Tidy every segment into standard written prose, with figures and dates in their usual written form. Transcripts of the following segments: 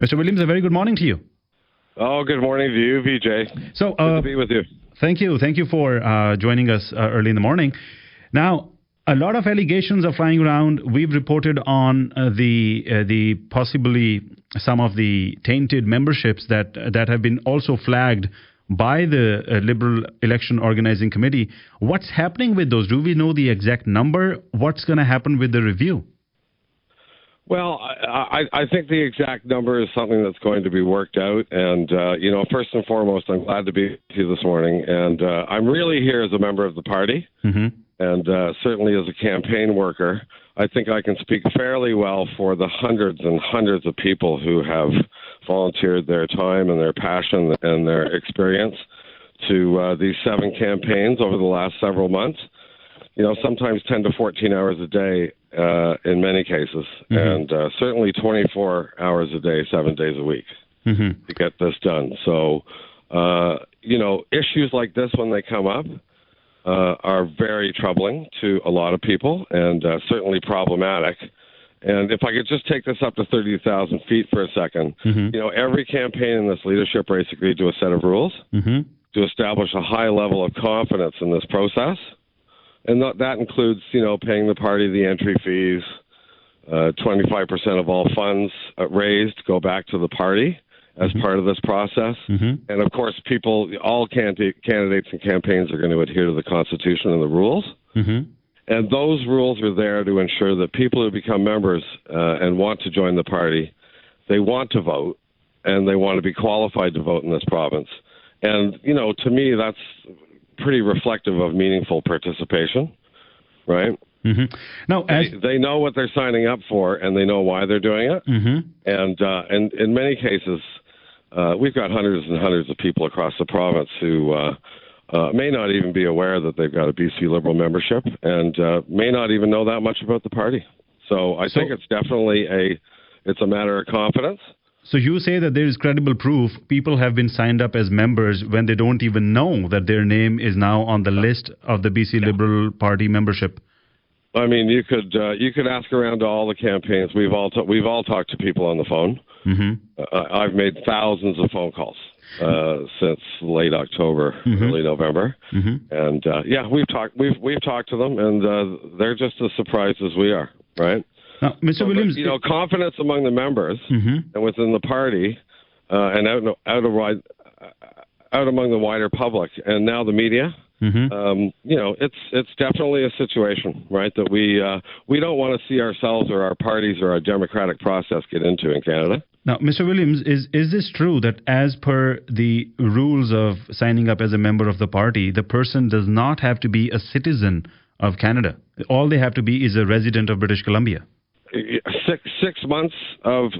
Mr. Williams, a very good morning to you. Oh, good morning to you, Vijay. So, good to be with you. Thank you. Thank you for joining us early in the morning. Now, a lot of allegations are flying around. We've reported on the possibly some of the tainted memberships that have been also flagged by the Liberal Election Organizing Committee. What's happening with those? Do we know the exact number? What's going to happen with the review? Well, I think the exact number is something that's going to be worked out. And, first and foremost, I'm glad to be with you this morning. And I'm really here as a member of the party. Mm-hmm. And certainly as a campaign worker. I think I can speak fairly well for the hundreds and hundreds of people who have volunteered their time and their passion and their experience to these 7 campaigns over the last several months. Sometimes 10 to 14 hours a day in many cases, and certainly 24 hours a day, 7 days a week to get this done. So, issues like this, when they come up, are very troubling to a lot of people and certainly problematic. And if I could just take this up to 30,000 feet for a second, every campaign in this leadership race agreed to a set of rules to establish a high level of confidence in this process. And that includes, paying the party the entry fees, 25% of all funds raised go back to the party as part of this process. And, of course, all candidates and campaigns are going to adhere to the Constitution and the rules. And those rules are there to ensure that people who become members and want to join the party, they want to vote, and they want to be qualified to vote in this province. And, to me, that's pretty reflective of meaningful participation, right? Now, they know what they're signing up for, and they know why they're doing it. And in many cases, we've got hundreds and hundreds of people across the province who may not even be aware that they've got a BC Liberal membership and may not even know that much about the party. So I think it's definitely a matter of confidence. So you say that there is credible proof people have been signed up as members when they don't even know that their name is now on the list of the BC Liberal Party membership. I mean, you could ask around to all the campaigns. We've all talked to people on the phone. I've made thousands of phone calls since late October, early November, and we've talked to them, and they're just as surprised as we are, right? Now, Mr. Williams, confidence among the members and within the party, and out among the wider public, and now the media. It's definitely a situation, right, that we don't want to see ourselves or our parties or our democratic process get into in Canada. Now, Mr. Williams, is this true that as per the rules of signing up as a member of the party, the person does not have to be a citizen of Canada? All they have to be is a resident of British Columbia. 6 months of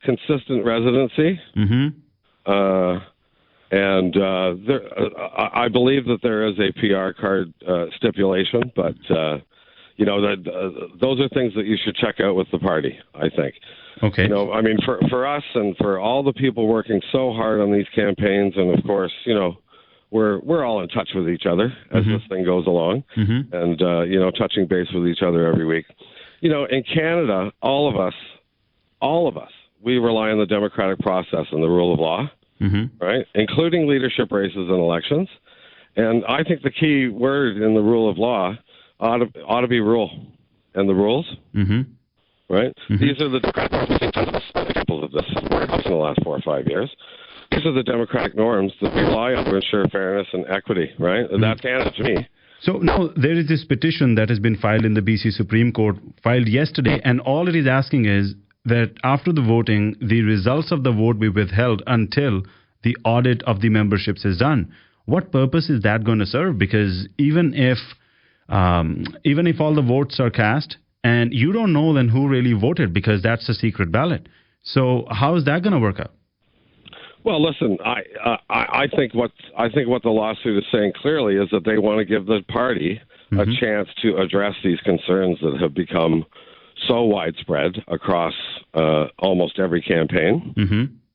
consistent residency, and I believe that there is a PR card stipulation, but those are things that you should check out with the party, I think. Okay. I mean, for us and for all the people working so hard on these campaigns, and of course, we're all in touch with each other as this thing goes along, and touching base with each other every week. In Canada, all of us, we rely on the democratic process and the rule of law, right? Including leadership races and elections. And I think the key word in the rule of law ought to be rule. And the rules, right? These are the examples of this in the last 4 or 5 years. These are the democratic norms that we rely on to ensure fairness and equity, right? And that's Canada to me. So now there is this petition that has been filed in the BC Supreme Court, filed yesterday, and all it is asking is that after the voting, the results of the vote be withheld until the audit of the memberships is done. What purpose is that going to serve? Because even if all the votes are cast and you don't know then who really voted because that's a secret ballot. So how is that going to work out? Well, listen, I think what the lawsuit is saying clearly is that they want to give the party a chance to address these concerns that have become so widespread across almost every campaign.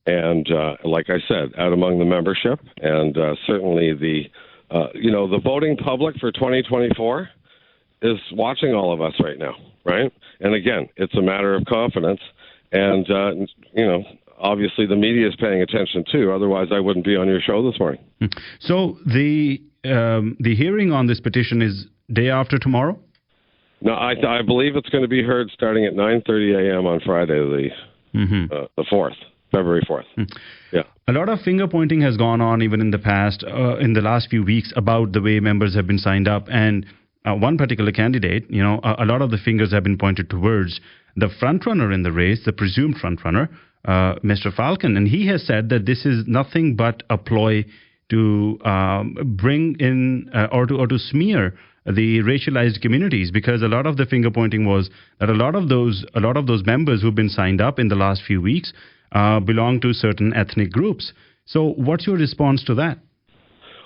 And like I said, out among the membership, and certainly the voting public for 2024 is watching all of us right now, right? And again, it's a matter of confidence. And, obviously the media is paying attention too. Otherwise, I wouldn't be on your show this morning. So the hearing on this petition is day after tomorrow? No, I believe it's going to be heard starting at 9:30 a.m. on Friday, the 4th, February 4th. Yeah. A lot of finger pointing has gone on even in the past, in the last few weeks, about the way members have been signed up. And one particular candidate, a lot of the fingers have been pointed towards the front-runner in the race, the presumed front-runner, Mr. Falcon. And he has said that this is nothing but a ploy to bring in or to smear the racialized communities, because a lot of the finger pointing was that a lot of those members who've been signed up in the last few weeks belong to certain ethnic groups. So what's your response to that?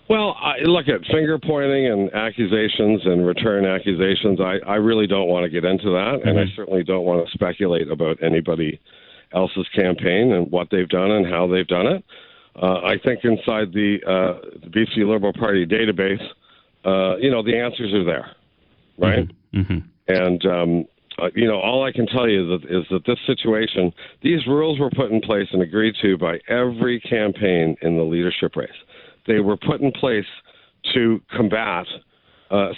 Well, look at finger pointing and accusations and return accusations. I really don't want to get into that, and I certainly don't want to speculate about anybody else's campaign and what they've done and how they've done it. I think inside the BC Liberal Party database, the answers are there, right? And all I can tell you is that this situation, these rules were put in place and agreed to by every campaign in the leadership race. They were put in place to combat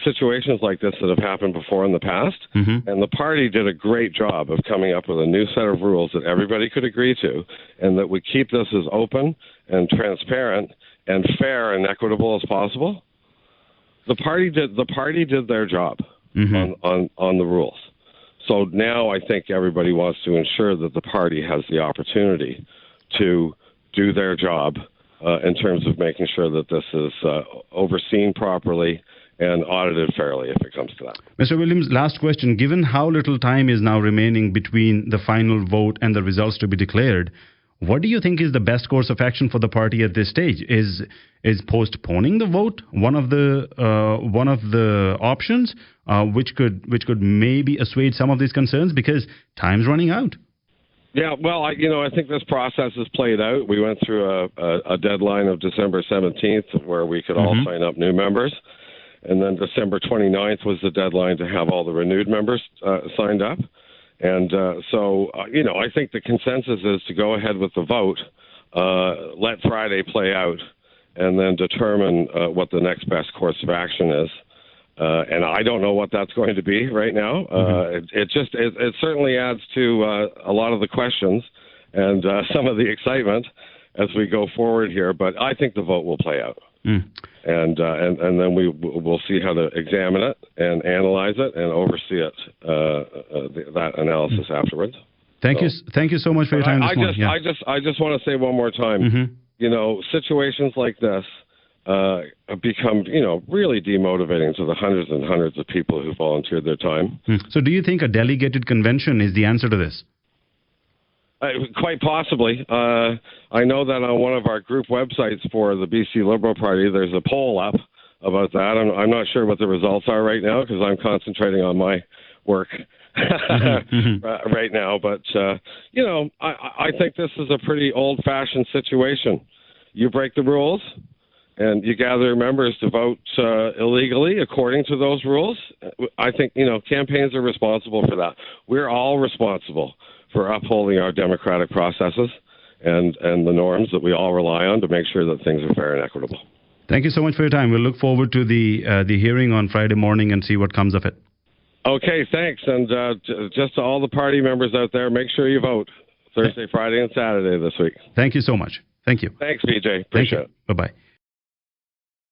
situations like this that have happened before in the past. And the party did a great job of coming up with a new set of rules that everybody could agree to, and that would keep this as open and transparent and fair and equitable as possible. The party did their job on the rules. So now I think everybody wants to ensure that the party has the opportunity to do their job in terms of making sure that this is overseen properly and audited fairly if it comes to that. Mr. Williams, last question. Given how little time is now remaining between the final vote and the results to be declared, what do you think is the best course of action for the party at this stage? Is postponing the vote one of the options, which could maybe assuage some of these concerns, because time's running out? Yeah, well, I think this process has played out. We went through a deadline of December 17th where we could all sign up new members. And then December 29th was the deadline to have all the renewed members signed up. And I think the consensus is to go ahead with the vote, let Friday play out, and then determine what the next best course of action is. And I don't know what that's going to be right now. It certainly adds to a lot of the questions and some of the excitement as we go forward here. But I think the vote will play out. And then we'll see how to examine it and analyze it and oversee it, that analysis afterwards. Thank you so much for your time this morning. I just want to say one more time, situations like this become, really demotivating to the hundreds and hundreds of people who volunteered their time. So do you think a delegated convention is the answer to this? Quite possibly. I know that on one of our group websites for the BC Liberal Party, there's a poll up about that. I'm not sure what the results are right now because I'm concentrating on my work right now. But, I think this is a pretty old-fashioned situation. You break the rules and you gather members to vote illegally according to those rules. I think, campaigns are responsible for that. We're all responsible for upholding our democratic processes and the norms that we all rely on to make sure that things are fair and equitable. Thank you so much for your time. We'll look forward to the hearing on Friday morning and see what comes of it. Okay, thanks. And just to all the party members out there, make sure you vote Thursday, Friday, and Saturday this week. Thank you so much. Thank you. Thanks, Vijay. Appreciate it. Bye-bye.